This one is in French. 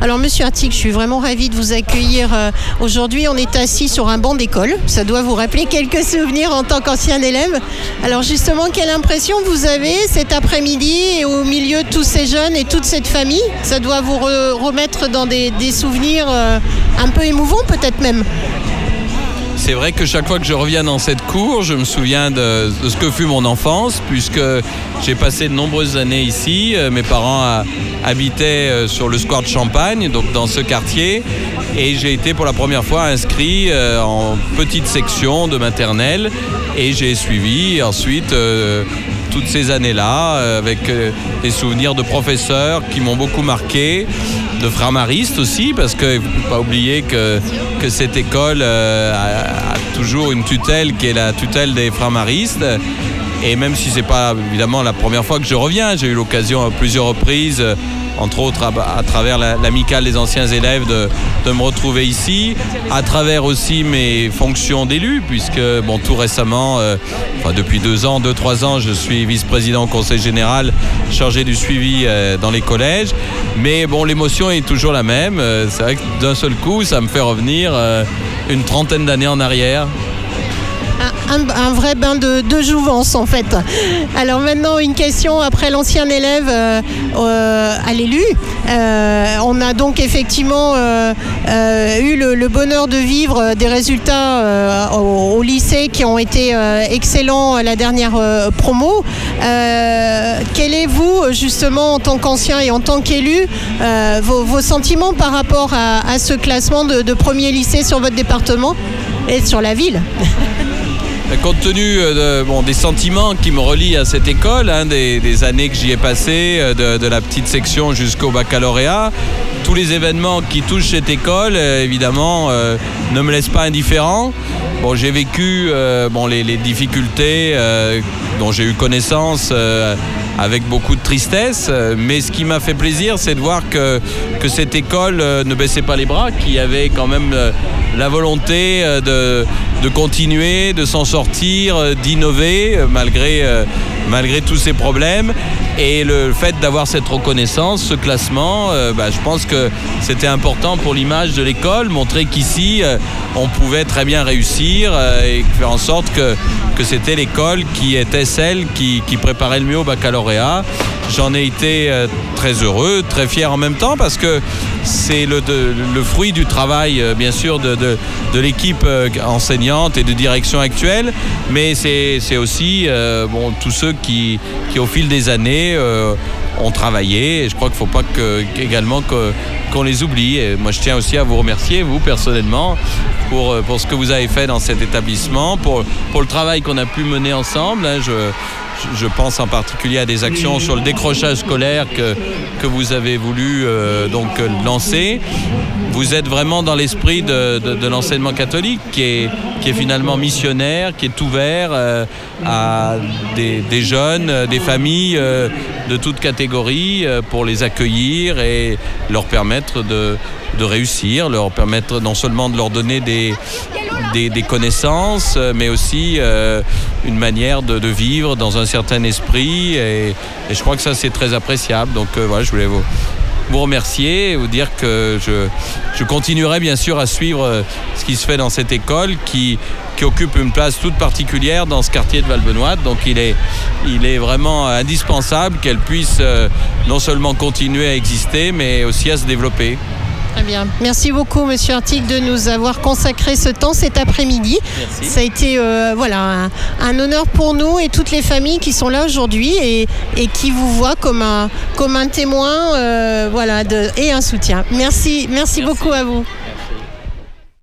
Alors Monsieur Artigue, je suis vraiment ravie de vous accueillir aujourd'hui. On est assis sur un banc d'école. Ça doit vous rappeler quelques souvenirs en tant qu'ancien élève. Alors justement, quelle impression vous avez cet après-midi et au milieu de tous ces jeunes et toute cette famille? Ça doit vous remettre dans des souvenirs un peu émouvants peut-être même. C'est vrai que chaque fois que je reviens dans cette cour, je me souviens de ce que fut mon enfance, puisque j'ai passé de nombreuses années ici. Mes parents habitaient sur le square de Champagne, donc dans ce quartier, et j'ai été pour la première fois inscrit en petite section de maternelle, et j'ai suivi ensuite toutes ces années-là avec des souvenirs de professeurs qui m'ont beaucoup marqué, de frères maristes aussi, parce qu'il ne faut pas oublier que cette école a toujours une tutelle qui est la tutelle des frères maristes. Et même si ce n'est pas évidemment la première fois que je reviens, j'ai eu l'occasion à plusieurs reprises, entre autres à travers l'amicale des anciens élèves, de me retrouver ici, à travers aussi mes fonctions d'élu, puisque tout récemment, depuis 2-3 ans, je suis vice-président au conseil général, chargé du suivi dans les collèges. Mais l'émotion est toujours la même. C'est vrai que d'un seul coup, ça me fait revenir une trentaine d'années en arrière. Un vrai bain de jouvence en fait. Alors maintenant une question après l'ancien élève à l'élu. On a donc effectivement eu le bonheur de vivre des résultats au lycée qui ont été excellents à la dernière promo. Quel est vous justement en tant qu'ancien et en tant qu'élu vos sentiments par rapport à ce classement de premier lycée sur votre département et sur la ville? Compte tenu des sentiments qui me relient à cette école, des années que j'y ai passées, de la petite section jusqu'au baccalauréat, tous les événements qui touchent cette école, évidemment, ne me laissent pas indifférent. J'ai vécu les difficultés dont j'ai eu connaissance avec beaucoup de tristesse, mais ce qui m'a fait plaisir, c'est de voir que cette école ne baissait pas les bras, qu'il y avait quand même la volonté de continuer, de s'en sortir, d'innover malgré tous ces problèmes. Et le fait d'avoir cette reconnaissance, ce classement, je pense que c'était important pour l'image de l'école, montrer qu'ici, on pouvait très bien réussir et faire en sorte que c'était l'école qui était celle qui préparait le mieux au baccalauréat. J'en ai été très heureux, très fier en même temps, parce que c'est le fruit du travail, bien sûr, de l'équipe enseignante et de direction actuelle, mais c'est aussi tous ceux qui, au fil des années, ont travaillé. Et je crois qu'il ne faut pas également qu'on les oublie. Et moi, je tiens aussi à vous remercier, vous, personnellement, pour ce que vous avez fait dans cet établissement, pour le travail qu'on a pu mener ensemble. Je pense en particulier à des actions sur le décrochage scolaire que vous avez voulu lancer. Vous êtes vraiment dans l'esprit de l'enseignement catholique qui est finalement missionnaire, qui est ouvert à des jeunes, des familles de toutes catégories pour les accueillir et leur permettre de réussir, leur permettre non seulement de leur donner des connaissances, mais aussi une manière de vivre dans un certain esprit, et je crois que ça c'est très appréciable. Donc je voulais vous remercier et vous dire que je continuerai bien sûr à suivre ce qui se fait dans cette école qui occupe une place toute particulière dans ce quartier de Val-Benoît. Donc il est vraiment indispensable qu'elle puisse non seulement continuer à exister, mais aussi à se développer. Très bien. Merci beaucoup, Monsieur Artigue, de nous avoir consacré ce temps cet après-midi. Merci. Ça a été un honneur pour nous et toutes les familles qui sont là aujourd'hui et qui vous voient comme un témoin et un soutien. Merci beaucoup à vous.